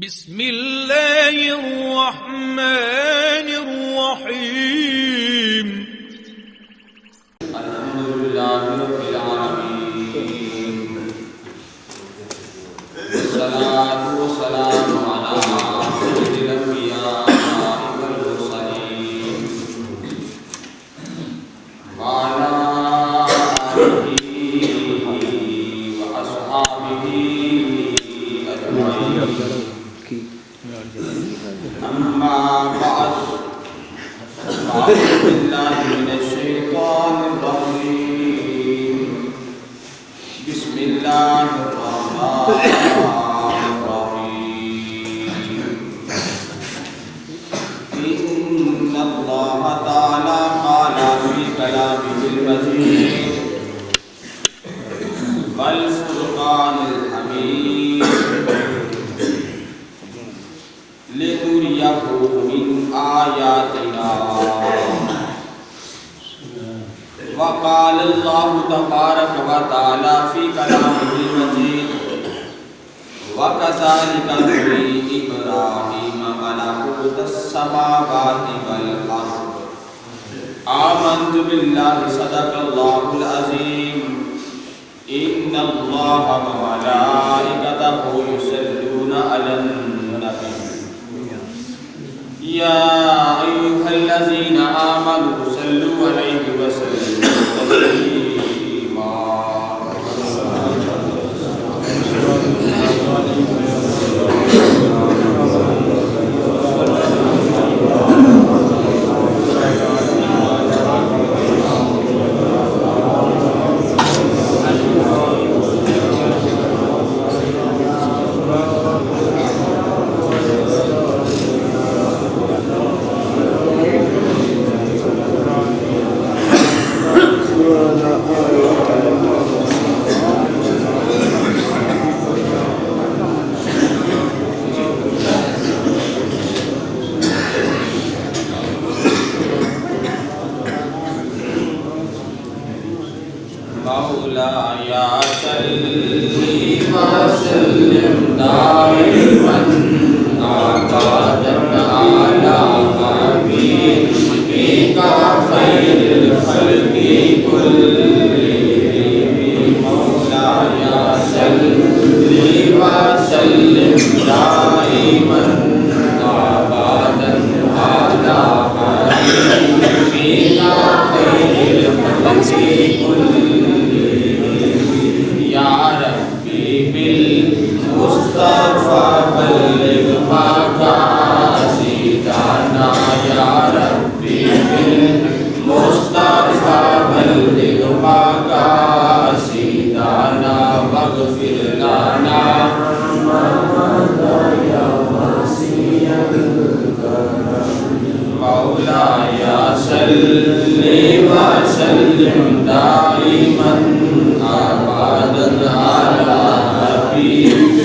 بسم اللہ الرحمن الرحیم الحمدللہ رب العالمین والصلاة والسلام علی سید الانبیاء والمرسلین وعلی آلہ واصحابہ اجمعین اما بعد أعوذ بالله من الشيطان الرجيم بسم الله الرحمن الرحيم إن الله تعالى قال في كلامه المجيد والفرقان الحميد لنريه من آياتنا وقال الله تبارك وتعالى في كلامه المجيد وكذلك نري إبراهيم ملكوت السماوات والأرض آمنت بالله صدق الله العظيم إن الله وملائكته يصلون على النبي يا أيها الذين آمنوا صلوا عليه وسلموا تسليما مولاي صل وسلم دائما ابدا على حبيبك خير الخلق كلهم مولاي صل وسلم دائما ابدا على حبيبك خير الخلق كلهم يا ربي بالمصطفى بلغ مقاصدنا يا ربي بالمصطفى بلغ مقاصدنا واغفر لنا يا واسع الكرم مولاي صل وسلم دائما ابدا على حبيبك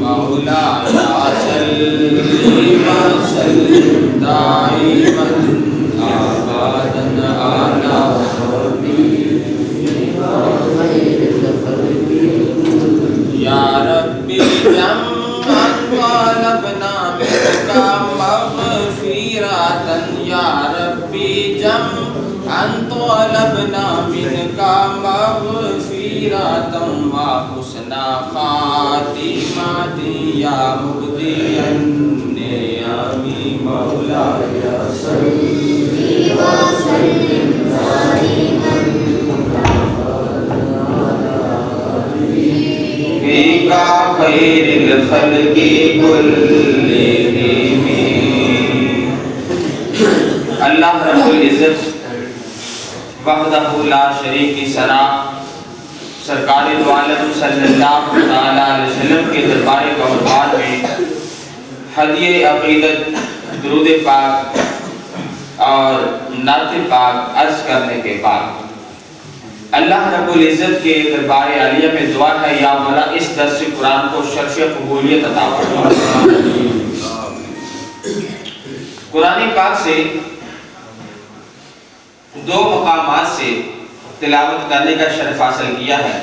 مولاي صل وسلم دائما ابدا على حبيبك يا ربي جمعا طلبنا منك مغفرة يا ربي جمعا طلبنا منك مغفرة وحسن خاتمة يا مبدي النعم مولاي صل وسلم دائما فيك خير الخلق كلهم اللہ رب العزت وحدہ لا شریک کی ثنا سرکار دو عالم صلی اللہ علیہ وسلم کے دربار قربان میں ہدیہ عقیدت درود پاک اور نعت پاک عرض کرنے کے بعد اللہ رب العزت کے دربار عالیہ میں دعا ہے یا مولا اس درس قرآن کو شرف قبولیت عطا فرما۔ قرآن پاک سے دو مقامات سے تلاوت کرنے کا شرف حاصل کیا ہے۔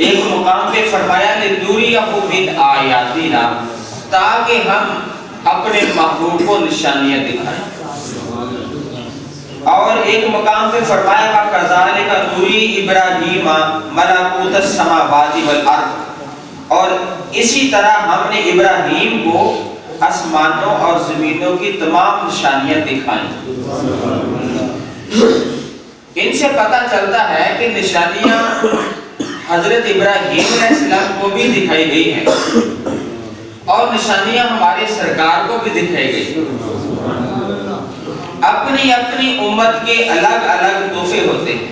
ایک مقام پہ فرمایا لِنُرِيَهُ مِنْ آیَاتِنَا، تاکہ ہم اپنے محبوب کو نشانیاں دکھائیں. اور ایک مقام پہ فرمایا وَكَذَلِكَ نُرِي إِبْرَاهِيمَ مَلَكُوتَ السَّمَاوَاتِ وَالْأَرْضِ، اور اسی طرح ہم نے ابراہیم کو آسمانوں اور زمینوں کی تمام نشانیاں دکھائیں. ان سے پتہ چلتا ہے کہ نشانیاں حضرت ابراہیم علیہ السلام کو بھی دکھائی گئی ہیں اور نشانیاں ہمارے سرکار کو بھی دکھائی گئی. اپنی اپنی امت کے الگ الگ تحفے ہوتے ہیں.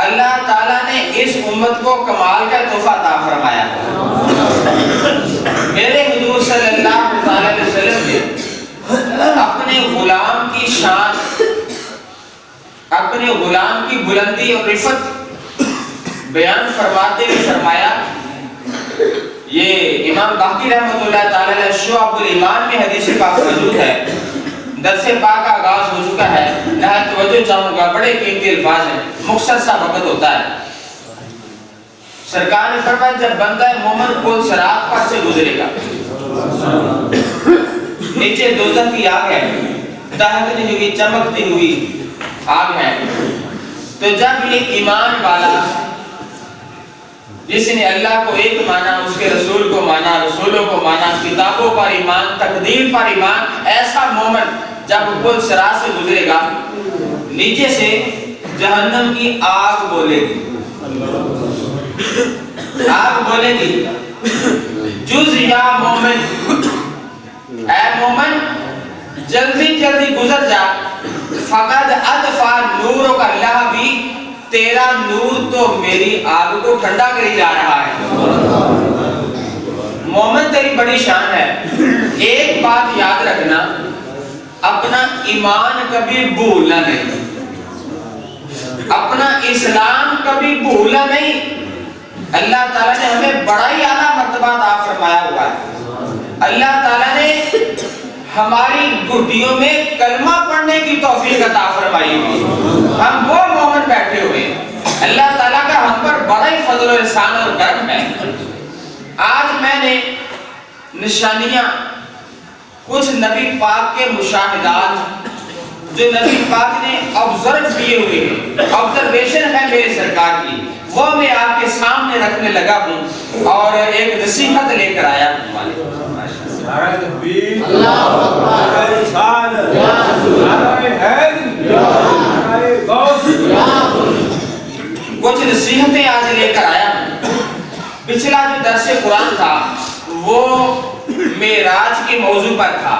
اللہ تعالیٰ نے اس امت کو کمال کا تحفہ عطا فرمایا. میرے حضور صلی اللہ علیہ وسلم نے اپنے غلام کی شان، اپنے غلام کی بلندی اور رفت بیان فرماتے ہوئے فرمایا، یہ امام باقی رحمۃ اللہ تعالی علیہ شعب الایمان میں حدیث پاک موجود ہے. درس پاک کا آغاز ہو چکا ہے. نہایت توجہ چاہوں گا، بڑے قیمتی الفاظ ہیں، مختصر سا وقت ہوتا ہے. سرکار نے فرمایا جب بندہ مومن پل صراط پر سے گزرے گا، نیچے دوزخ کی آگ ہے، دہکتی ہوئی چمکتی ہوئی آگ ہے. تو جب یہ ایمان والا جس نے اللہ کو ایک مانا، اس کے رسول کو مانا، رسولوں کو مانا، کتابوں پر ایمان، تقدیر پر ایمان، ایسا مومن جب پل صراط سے گزرے گا، نیچے سے جہنم کی آگ بولے گی، آگ بولے گی جز یا مومن، اے مومن جلدی جلدی گزر جا، فقد اطفا نورک اللہ بھی، تیرا نور تو میری آگ کو ٹھنڈا کری جا رہا ہے. مومن تیری بڑی شان ہے. ایک بات یاد رکھنا، اپنا ایمان کبھی بھولنا نہیں، اپنا اسلام کبھی بھولنا نہیں. اللہ تعالیٰ نے ہمیں بڑا ہی اعلیٰ مرتبہ عطا فرمایا ہوا ہے. اللہ تعالیٰ نے ہماری گھٹیوں میں کلمہ پڑھنے کی توفیق عطا فرمائی ہوئی. ہم وہ مومن بیٹھے ہوئے ہیں. اللہ تعالیٰ کا ہم پر بڑا ہی فضل و احسان اور کرم ہے. آج میں نے نشانیاں، کچھ نبی پاک کے مشاہدات جو نبی پاک نے آبزرو کیے ہوئے ہیں، آبزرویشن ہے میرے سرکار کی، وہ میں آپ کے سامنے رکھنے لگا ہوں اور ایک نصیحت لے کر آیا ہوں. کچھ نصیحتیں آج لے کر آیا ہوں. پچھلا جو درس قرآن تھا وہ معراج کے موضوع پر تھا.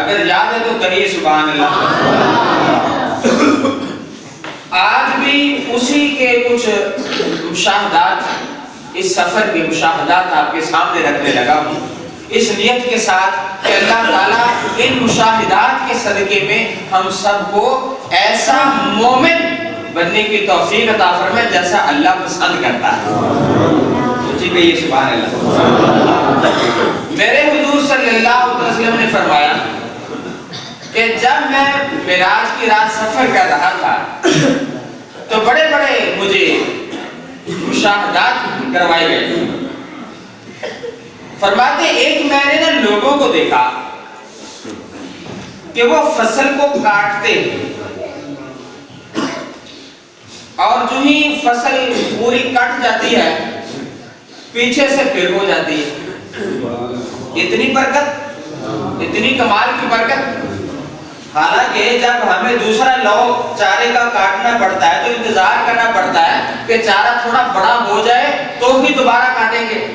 اگر یاد ہے تو کہیے سبحان اللہ. آج بھی اسی کے کچھ مشاہدات، اس سفر کے مشاہدات آپ کے سامنے رکھنے لگا ہوں، اس نیت کے ساتھ کہ اللہ تعالیٰ ان مشاہدات کے صدقے میں ہم سب کو ایسا مومن بننے کی توفیق عطا فرمائے جیسا اللہ پسند کرتا ہے. جی کہیے سبحان اللہ. میرے حضور صلی اللہ علیہ وسلم نے فرمایا کہ جب میں معراج کی رات سفر کر رہا تھا تو بڑے بڑے مجھے مشاہدات کروائے گئے. فرماتے ایک میں نے نا لوگوں کو دیکھا کہ وہ فصل کو کاٹتے اور جو ہی فصل پوری کٹ جاتی ہے پیچھے سے پھر ہو جاتی ہے. اتنی برکت، اتنی کمال کی برکت. حالانکہ جب ہمیں دوسرا لو چارے کا کاٹنا پڑتا ہے تو انتظار کرنا پڑتا ہے کہ چارہ تھوڑا بڑا ہو جائے تو ہی دوبارہ کاٹیں گے.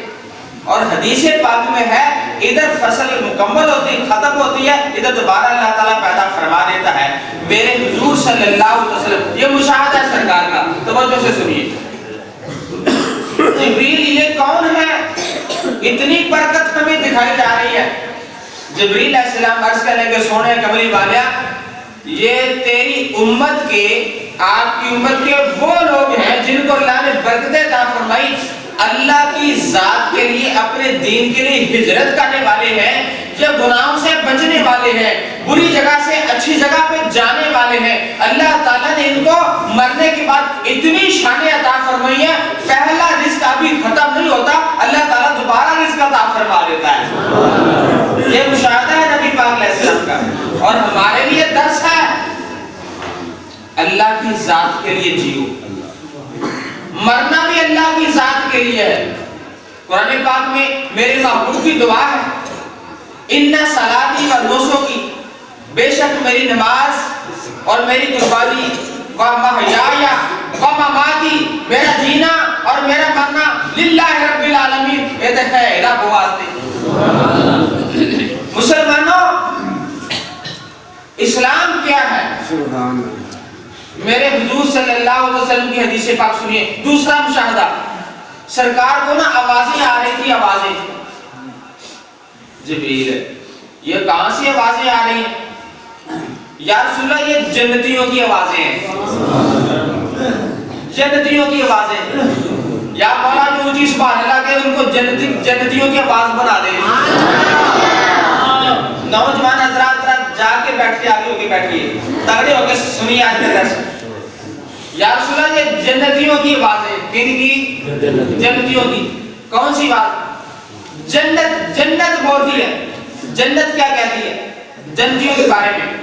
اور حدیث پاک میں ہے ادھر فصل مکمل ہوتی ختم ہوتی ہے، ادھر دوبارہ اللہ تعالیٰ پیدا فرما دیتا ہے. میرے حضور صلی اللہ علیہ وسلم، یہ مشاہدہ ہے سرکار کا، توجہ سے سنیے. جبریل یہ کون ہے؟ اتنی برکت ہمیں دکھائی جا رہی ہے. جبریل علیہ السلام عرض کرنے کے سونے کملی والیا، یہ تیری امت کے، آپ کی امت کے وہ لوگ ہیں جن کو اللہ نے برکتیں عطا فرمائی، اللہ کی ذات کے لیے، اپنے دین کے لیے ہجرت کرنے والے ہیں، یہ گناہوں سے بچنے والے ہیں، بری جگہ سے اچھی جگہ پہ جانے والے ہیں. اللہ تعالیٰ نے ان کو مرنے کے بعد اتنی شان عطا فرمائی اللہ کی ذات کے لیے جیو، مرنا بھی اللہ کی ذات کے لیے ہے۔ قرآن پاک میں میرے محبوب کی دعا ہے، ان صلاتی و نسکی، بے شک میری نماز اور میری قربانی، و محیایا و مماتی، میرا جینا اور میرا مرنا للہ رب العالمین، یہ ہے رب واسطے۔ مسلمانوں، اسلام کیا ہے؟ میرے حضور صلی اللہ علیہ وسلم کی حدیث پاک سنیے۔ دوسرا مشاہدہ، سرکار کو نا آوازیں آ رہی تھی، آوازیں جبریل یہ کہاں سے آوازیں آ رہی ہیں؟ یا رسول اللہ یہ جنتیوں کی آوازیں ہیں، جنتیوں کی آوازیں۔ یا مولا جو اونچی سبحان اللہ کہ ان کو جنتیوں کی آواز بنا دے۔ نوجوان حضرات جا کے بیٹھ کے آگے ہو کے بیٹھیے، تگڑے ہو کے سنیے آج کا درس۔ یا رسول اللہ یہ جنتیوں کی آوازیں، کن کی؟ جنتیوں کی۔ کون سی بات؟ جنت بولتی ہے۔ جنت کیا کہتی ہے جنتیوں کے بارے میں؟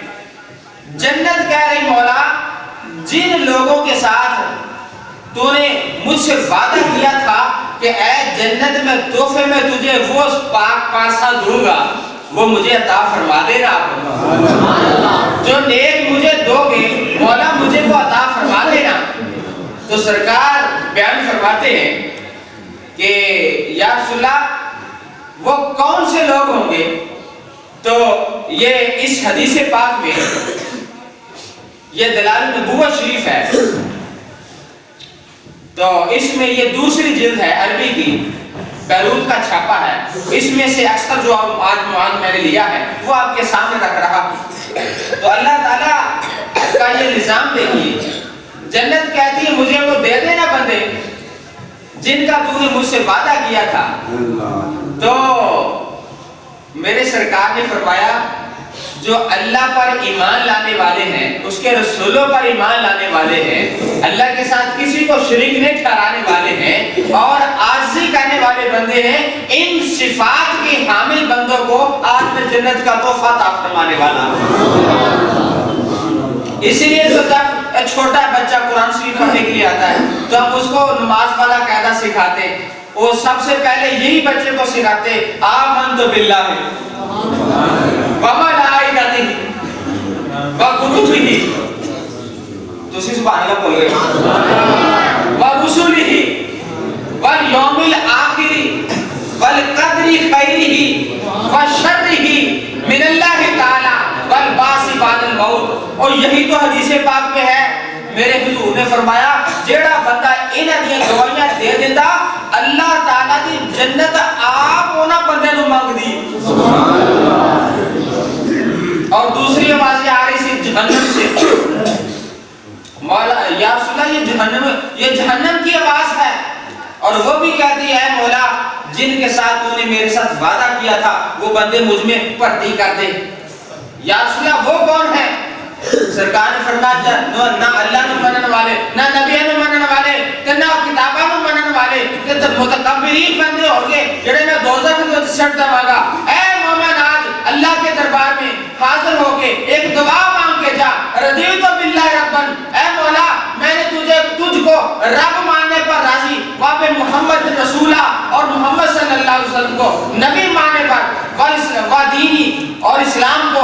جنت کہہ رہی مولا جن لوگوں کے ساتھ تو نے مجھ سے وعدہ کیا تھا کہ اے جنت میں تحفے میں تجھے وہ پاک پارسا دوں گا، وہ مجھے عطا فرما دینا۔ جو نیک مجھے دو گے مولا مجھے وہ عطا فرما دینا۔ تو سرکار بیان فرماتے ہیں کہ یا رسول اللہ وہ کون سے لوگ ہوں گے؟ تو یہ اس حدیث پاک میں یہ دلائل نبوت شریف ہے، تو اس میں یہ دوسری جلد ہے عربی کی، بیروت کا چھاپا ہے۔ اس میں سے اکثر جو آج میں نے لیا ہے وہ آپ کے سامنے رکھ رہا ہوں۔ تو اللہ تعالیٰ کا یہ نظام دیکھیے، جنت کہتی ہے مجھے وہ دے دینا بندے جن کا تو نے مجھ سے وعدہ کیا تھا۔ تو میرے سرکار نے فرمایا جو اللہ پر ایمان لانے والے ہیں، اس کے رسولوں پر ایمان لانے والے ہیں، اللہ کے ساتھ کسی کو شریک نہیں ٹھہرانے والے ہیں اور عاجزی کرنے والے بندے ہیں، ان صفات کے حامل بندوں کو آج میں جنت کا تحفہ عطا فرمانے والا ہوں۔ اسی لیے تو جب چھوٹا بچہ قرآن شریف پڑھنے کے لیے آتا ہے تو ہم اس کو نماز والا قاعدہ سکھاتے ہیں، وہ سب سے پہلے یہی بچے کو سکھاتے آمنت باللہ وملائکتہ وکتبہ، تو سبحان اللہ بول گئے، ورسلہ والیوم الآخر والقدر خیرہ وشرہ من اللہ تعالی والبعث بعد الموت۔ اور یہی تو حدیث پاک میں ہے، میرے حضور نے فرمایا جیڑا بندہ انہاں دی گواہیاں دے دیندا اللہ تعالیٰ دی جنت آپ انہاں بندے نو مانگ دی۔ اور دوسری آوازیں آ رہی سی جہنم سے، مولا یا رسول اللہ یہ جہنم کی آواز ہے، اور وہ بھی کہتی ہے اے مولا جن کے ساتھ تو نے میرے ساتھ وعدہ کیا تھا وہ بندے مجھ میں بھرتی کر دے۔ یا رسول اللہ وہ کون ہے؟ سرکار نے فرمایا نہ اللہ نے منن والے، نہ نبی نے منن والے، نہ کتاباں نے منن والے، کہ متکبرین بندے ہوں گے جڑے میں دوزخ میں سٹ دواں۔ اے مومن آج اللہ کے دربار میں حاضر ہو کے ایک دعا مانگ کے جا، رضیت باللہ ربن، اے مولا میں نے تجھ کو رب ماننے پر راضی، واب محمد رسولہ اور محمد صلی اللہ علیہ وسلم کو نبی ماننے پر، دینی اور اسلام کو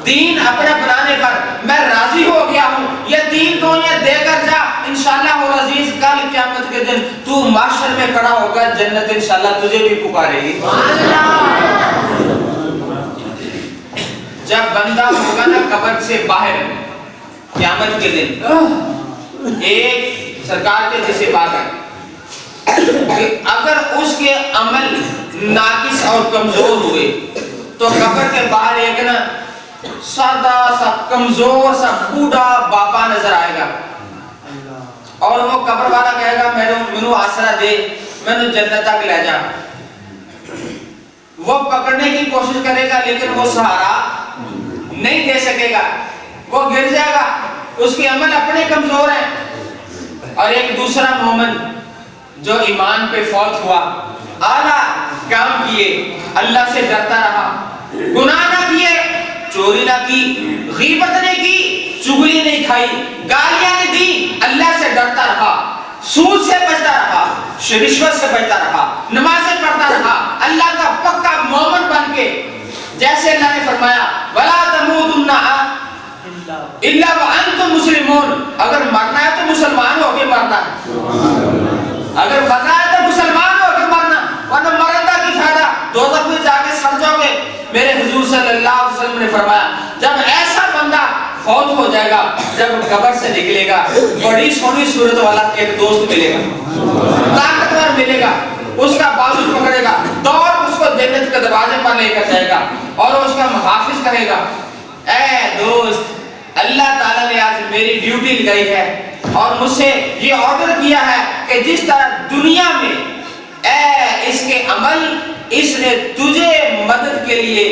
دین اپنا بنانے پر میں راضی ہو گیا ہوں، یہ دین کو یہ دے کر جا، انشاءاللہ العزیز کل قیامت کے دن تو محشر میں کھڑا ہوگا، جنت انشاءاللہ تجھے بھی پکارے گی۔ جب بندہ ہوگا نا قبر سے باہر قیامت کے دن، ایک سرکار کے جیسے بات ہے کہ اگر اس کے عمل ناقص اور کمزور ہوئے تو قبر کے باہر ایک نا سادہ سا کمزور سا بوڑھا بابا نظر آئے گا، اور وہ قبر والا کہے گا مینوں آسرا دے، مینوں جنت تک لے جا۔ وہ پکڑنے کی کوشش کرے گا لیکن وہ سہارا نہیں دے سکے گا، وہ گر جائے گا، اس کے عمل اپنے کمزور ہیں۔ اور ایک دوسرا مومن جو ایمان پہ فوت ہوا، اعلیٰ کام کیے، اللہ سے ڈرتا رہا، گناہ نہ کیے، چوری نہ کی، غیبت نہیں کی، چغلی نہیں کھائی، گالیاں سود سے بچتا رہا، رشوت سے بچتا رہا، نمازیں پڑھتا رہا، اللہ کا پکا مومن بن کے، جیسے اللہ نے فرمایا وَلَا تَمُوتُنَّ إِلَّا وَأَنْتُمْ مُسْلِمُونَ، اگر مرنا ہے تو مسلمان ہو کے مرنا ہے، اگر مرنا ہے تو مسلمان ہو کے مرنا، ورنہ مرندہ کی فائدہ، دوزخ میں جا کے سڑ جاؤ گے۔ میرے حضور صلی اللہ علیہ وسلم نے فرمایا جب ایسا بندہ فوت ہو جائے گا، جب قبر سے نکلے گا، بڑی سونی صورت والا ایک دوست ملے گا، طاقتور ملے گا، اس کا بازو پکڑے گا، دوڑ اس کو جنت کے دروازے پر لے کر جائے گا اور اس کا محافظ کہے گا اے دوست، اللہ تعالیٰ نے آج میری ڈیوٹی لگائی ہے اور مجھ سے یہ آرڈر کیا ہے کہ جس طرح دنیا میں اے اس کے عمل اس نے تجھے مدد کے لیے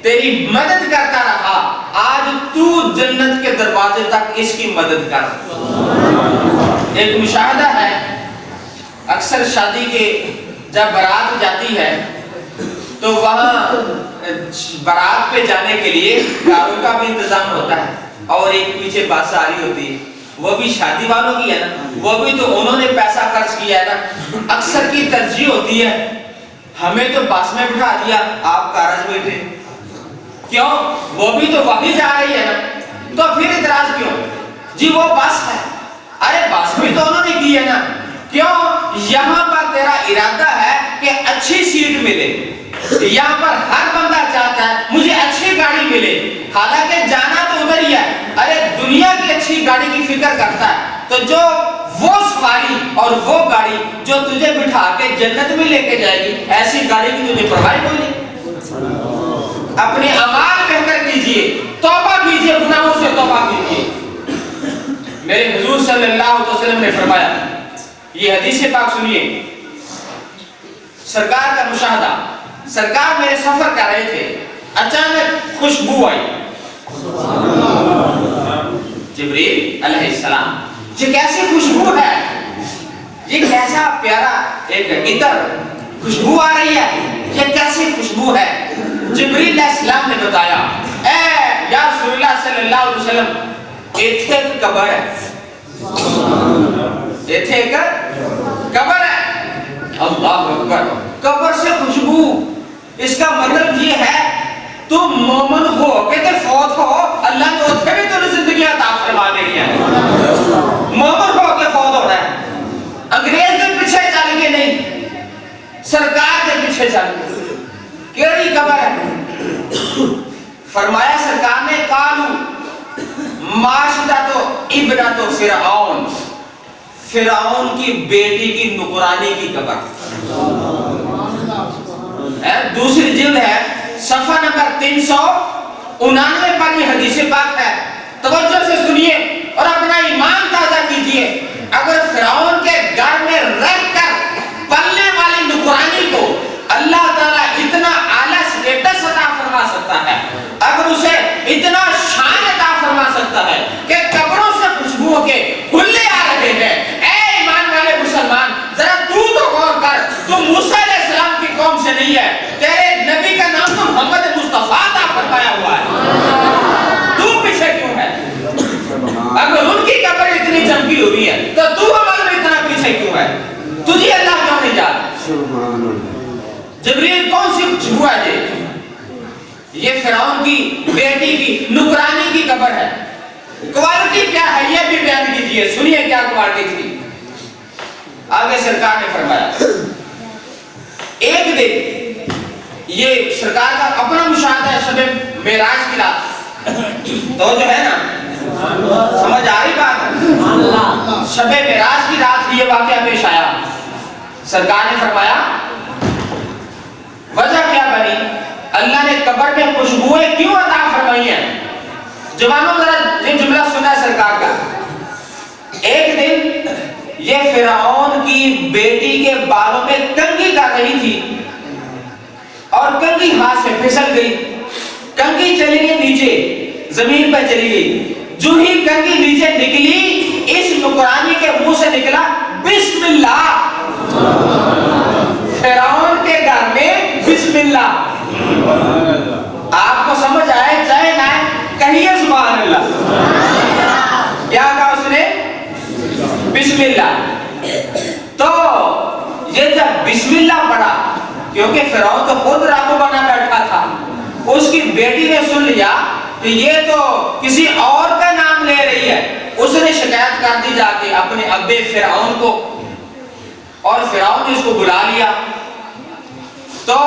تیری مدد کرتا رہا، آج تو جنت کے دروازے تک اس کی مدد کر۔ ایک مشاہدہ ہے، اکثر شادی کے جب بارات جاتی ہے تو وہاں بارات پہ جانے کے لیے کاروں کا بھی انتظام ہوتا ہے اور ایک پیچھے بس آ رہی ہوتی ہے، وہ بھی شادی والوں کی ہے نا، وہ بھی تو انہوں نے پیسہ خرچ کیا ہے نا۔ اکثر کی ترجیح ہوتی ہے ہمیں تو بس میں بٹھا دیا، آپ کارج بیٹھے، کیوں؟ وہ بھی تو وہی جا رہی ہے نا، تو پھر اعتراض کیوں؟ جی وہ بس ہے، ارے بس بھی تو انہوں نے کی ہے نا، کیوں؟ یہاں پر تیرا ارادہ ہے کہ اچھی سیٹ ملے، یہاں پر ہر بندہ چاہتا ہے مجھے اچھی گاڑی ملے، حالانکہ جانا تو ادھر ہی ہے، ارے دنیا کی اچھی گاڑی کی فکر کرتا ہے، تو جو وہ سواری اور وہ گاڑی جو تجھے بٹھا کے جنت میں لے کے جائے گی، ایسی گاڑی کی تجھے پرواہ کوئی نہیں۔ اپنے اعمال بہتر کیجئے، توبہ کیجئے، گناہوں سے توبہ کیجئے۔ میرے حضور صلی اللہ علیہ وسلم نے فرمایا، یہ حدیث پاک سنیے، سرکار کا مشاہدہ، سرکار میرے سفر کر رہے تھے، اچانک خوشبو آئی، جبریل علیہ السلام، یہ کیسی خوشبو ہے، یہ کیسا پیارا ایک عطر خوشبو آ رہی ہے، یہ کیسی خوشبو ہے؟ جبریل علیہ السلام نے بتایا اے یا رسول اللہ صلی اللہ علیہ وسلم، ایتھے ایک قبر ہے، ایتھے ایک قبر ہے، اللہ اکبر، قبر سے خوشبو، اس کا مطلب یہ ہے تم مومن ہو کہ فوت ہو، اللہ نے اتھے بھی تو زندگی عطا فرما دینی ہے، مومن ہو کے فوت ہو رہا ہے، انگریز کے پیچھے چل کے نہیں، سرکار کے پیچھے چل کے، کیڑی قبر ہے؟ فرمایا سرکار نے قالو معاشدہ تو ابنہ تو فرعون، فرعون کی بیٹی کی نقرانی کی قبر، دوسری جلد ہے صفحہ نمبر 399 پر یہ حدیث پاک ہے، توجہ سے سنیے اور اپنا ایمان تازہ کیجئے۔ اگر فرعون کے گھر میں رہ کر پلنے والی نقرانی کو اللہ تعالیٰ اتنا اعلیٰ سٹیٹس عطا فرما سکتا ہے، اگر اسے اتنا شان عطا فرما سکتا ہے کہ قبروں سے خوشبو کے گلے آ رہے ہیں، اے ایمان والے مسلمان ذرا تو غور کر، تو موسیٰ علیہ السلام کی قوم سے نہیں ہے، تیرے نبی کا نام تو محمد مصطفیٰ عطا فرمایا ہوا ہے، تو پیچھے کیوں ہے؟ اگر ان کی قبر اتنی چمکی ہوئی ہے تو تو عمل میں اتنا پیچھے کیوں ہے؟ تجھے اللہ کیوں نہیں جاتا؟ جبریل کون سی خوشبو ہے یہ فرعون کی بیٹی کی نقرانی کی قبر ہے، کوالٹی کیا ہے یہ بھی بیان کیجئے، سنیے کیا کوالٹی تھی۔ آگے سرکار نے فرمایا ایک دن، یہ سرکار کا اپنا مشاہدہ ہے شب معراج کی رات، تو جو ہے نا سمجھ آ رہی بات، شب معراج کی رات یہ واقعہ پیش آیا، سرکار نے فرمایا وجہ کیا بنی، اللہ نے قبر میں خوشبوئیں کیوں عطا فرمائی ہیں؟ جوانوں ذرا یہ جملہ سنا ہے سرکار کا، ایک دن یہ فرعون کی بیٹی کے بالوں میں کنگھی کر رہی تھی اور کنگھی ہاتھ سے پھسل گئی، کنگھی چلی گئی نیچے، زمین پر چلی گئی، جو ہی کنگھی نیچے نکلی اس نقرانی کے منہ سے نکلا بسم اللہ، فرعون کے گھر میں بسم اللہ، آپ کو سمجھ آئے چاہے نہ کہیے سبحان اللہ، کیا کہا اس نے؟ بسم اللہ، تو یہ جب بسم اللہ پڑھا، کیونکہ فرعون تو خود رب بنا بیٹھا تھا، اس کی بیٹی نے سن لیا کہ یہ تو کسی اور کا نام لے رہی ہے، اس نے شکایت کر دی جا کے اپنے ابے فرعون کو، اور فرعون نے اس کو بلا لیا تو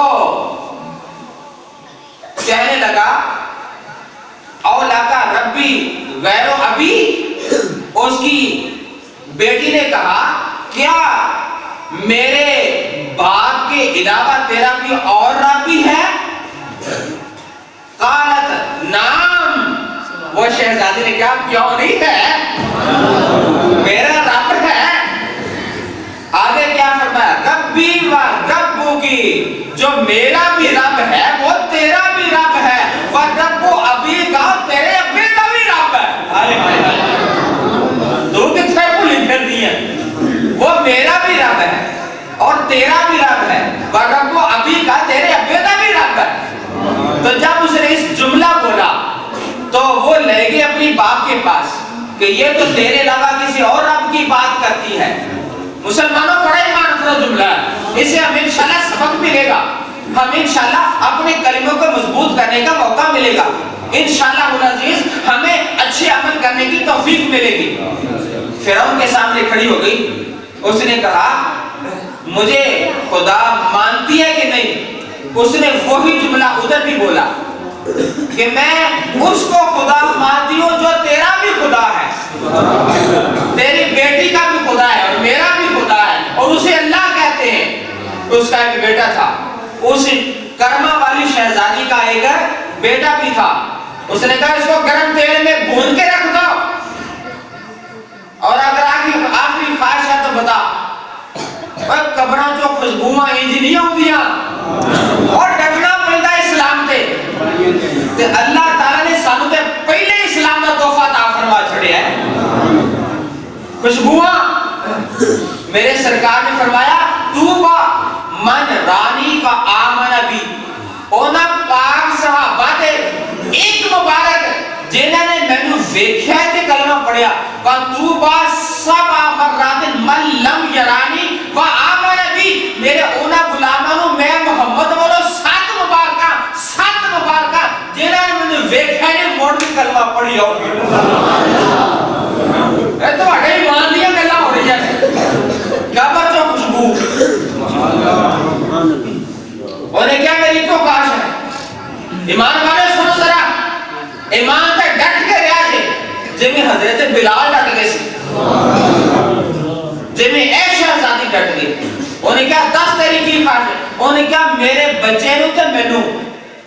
کہنے لگا اولاکا ربی غیر ابی، اس کی بیٹی نے کہا کیا میرے باپ کے علاوہ تیرا کوئی اور رب بھی ہے؟ قالت نعم، وہ شہزادی نے کہا کیوں نہیں ہے، میرا رب ہے۔ آگے کیا فرمایا؟ ربی و ربو کی، جو میرا بھی رب ہے وہ تیرا بھی رب ہے، و ربو ابی کا، تیرے ابے کا بھی رب ہے۔ دو کتنے کو لکھ دی ہیں، وہ میرا بھی رب ہے اور تیرا بھی رب ہے، و ربو ابی کا، تیرے ابے کا بھی رب ہے۔ تو جب اس نے اس جملہ بولا تو وہ لے گئے اپنی باپ کے پاس کہ یہ تو تیرے علاوہ کسی اور رب کی بات کرتی ہے۔ مسلمانوں بڑا ایمان افروز جملہ ہے، اسے ہمیں انشاءاللہ سبق ملے گا، ہم انشاءاللہ اپنے کلموں کو مضبوط کرنے کا موقع ملے گا، انشاءاللہ العزیز ہمیں اچھے عمل کرنے کی توفیق ملے گی۔ فرعون کے سامنے کھڑی ہو گئی، اس نے کہا مجھے خدا مانتی ہے کہ نہیں؟ اس نے وہی جملہ ادھر بھی بولا کہ میں اس کو خدا مانتی ہوں جو تیرا بھی خدا ہے، تیری بیٹی کا بھی خدا ہے اور میرا بھی خدا ہے، اور اسے اللہ کہتے ہیں۔ اس کا ایک بیٹا تھا، اس کرما والی شہزادی کا ایک بیٹا بھی تھا، اس نے کہا اس کو گرم تیل میں بھون کے رکھ دو، اور اگر آخری خواہش ہے تو بتا، قبراں جو خوشبوواں انجینیاں ہوندیاں اور ڈٹنا پڑتا اسلام تے، تے اللہ تعالیٰ نے سانو تے پہلے اسلام کا تحفہ عطا فرما چھڑیا ہے۔ خوشبوواں میرے سرکار نے فرمایا توبہ من رانی کا آمن بھی، اونا پاک صحابہ تے ایک مبارک جنہاں نے مینوں ویکھیا تے کلمہ پڑھیا، توبہ سبع مرات من لم یرانی و آمن بھی، میرے اونا غلامانوں میں محمد بولو سات مبارکہ جنہاں نے مینوں ویکھیا نے موڑ بھی کلمہ پڑھی ہوگی۔ اے تو اڑے ایمان دیاں گلاں ہو رہی ہیں، قبر جو خوشبو، انہیں کیا میری تو کاش ہے۔ ایمان والے سنو ذرا، ایمان تے ڈٹ کے رہا جے، جی میں حضرت بلال ڈٹ گئے سی، جی میں ایک شہزادی ڈٹ گئی، انہیں کیا دس تیری کی خواہش ہے، انہیں کیا میرے بچے نو تے مینوں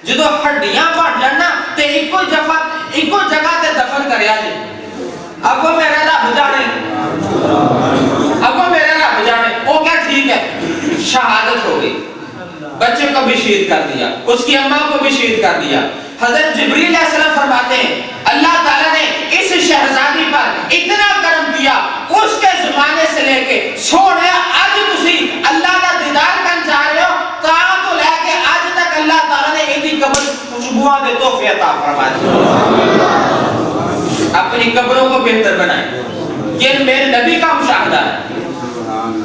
جدو ہڈیاں بڑھ جانا تے ایکو جگہ تے دفن کریا جے، اب وہ میرا رب جانے، وہ کیا ٹھیک ہے، شہادت ہو گئی، بچے کو بھی شہید کر دیا، اس کی اماں کو بھی شہید کر دیا۔ حضرت جبریل علیہ السلام فرماتے ہیں اللہ تعالیٰ نے اس شہزادی پر اتنا کرم کیا، اس کے زمانے سے لے کے سونے آج تسی اللہ کا دیدار کرن جا رہے ہو، تاں تو لے کے آج تک اللہ تعالیٰ نے ایدی قبر خوشبوہاں دے تحفے عطا فرما دی۔ اپنی قبروں کو بہتر بنائیں، یہ میرے نبی کا مشاہدہ ہے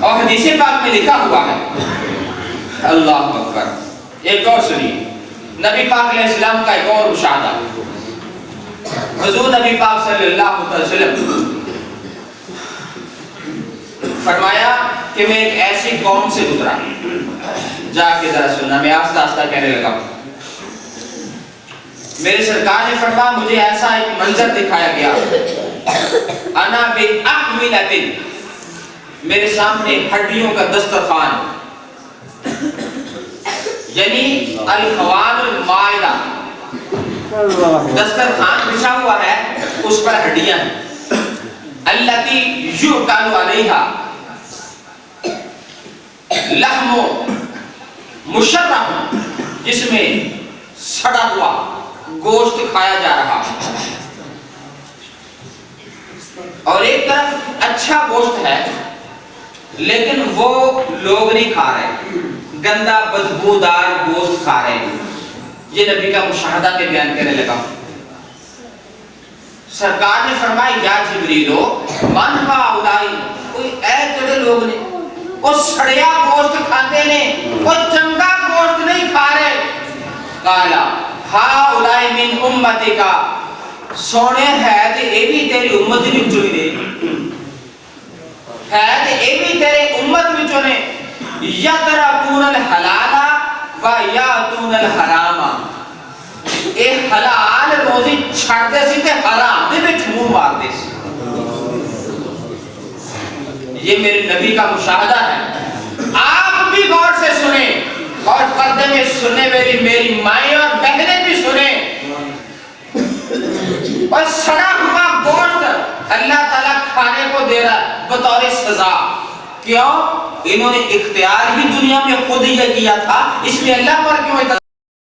اور حدیث پاک میں لکھا ہوا ہے۔ اللہ اکبر، ایک اور سنیے نبی پاک علیہ السلام کا ایک اور مشاہدہ۔ حضور نبی پاک صلی اللہ علیہ وسلم فرمایا کہ میں ایک ایسی قوم سے گزرا، جا کے ذرا سننا، میں آہستہ آہستہ کہنے لگا، میرے سرکار نے فرمایا مجھے ایسا ایک منظر دکھایا گیا، انا باحملۃ، میرے سامنے ہڈیوں کا دسترخوان، یعنی الخوان المائدہ، دسترخوان بچھا ہوا ہے اس پر ہڈیاں ہیں، التی یؤکل علیہا لحم مشرح، جس میں سڑا ہوا گوشت کھایا جا رہا، اور ایک طرف اچھا گوشت ہے لیکن وہ لوگ نہیں کھا رہے، گندا بدبودار گوشت کھا رہے ہیں۔ یہ نبی کا مشاہدہ کے بیان کرنے لگا۔ سرکار نے فرمایا یا جبریلو من ہؤلاء، کوئی اے تیرے لوگ نے وہ سڑیا گوشت کھاتے نے وہ چنگا گوشت نہیں کھا رہے کالا ہاؤلائی من امتی کا سونے ہے تے اے بھی تیری امت وچوں ہی دے ہے تے اے بھی تیرے امت وچوں نے یترکون الحلالا و یاتون الحراما اے حلال روزی چھڑ دے سی تے حرام دے وچ منہ مار دے سی یہ میرے نبی کا مشاہدہ ہے آپ بھی غور سے سنیں اور پردے میں سننے والی میری مائیں اور بہنیں بھی سنیں اور سڑا ہوا گوشت اللہ تعالیٰ کھانے کو دے رہا ہے بطور سزا کیوں؟ انہوں نے اختیار بھی دنیا میں خود یہ کیا تھا اس لیے اللہ پر کیوں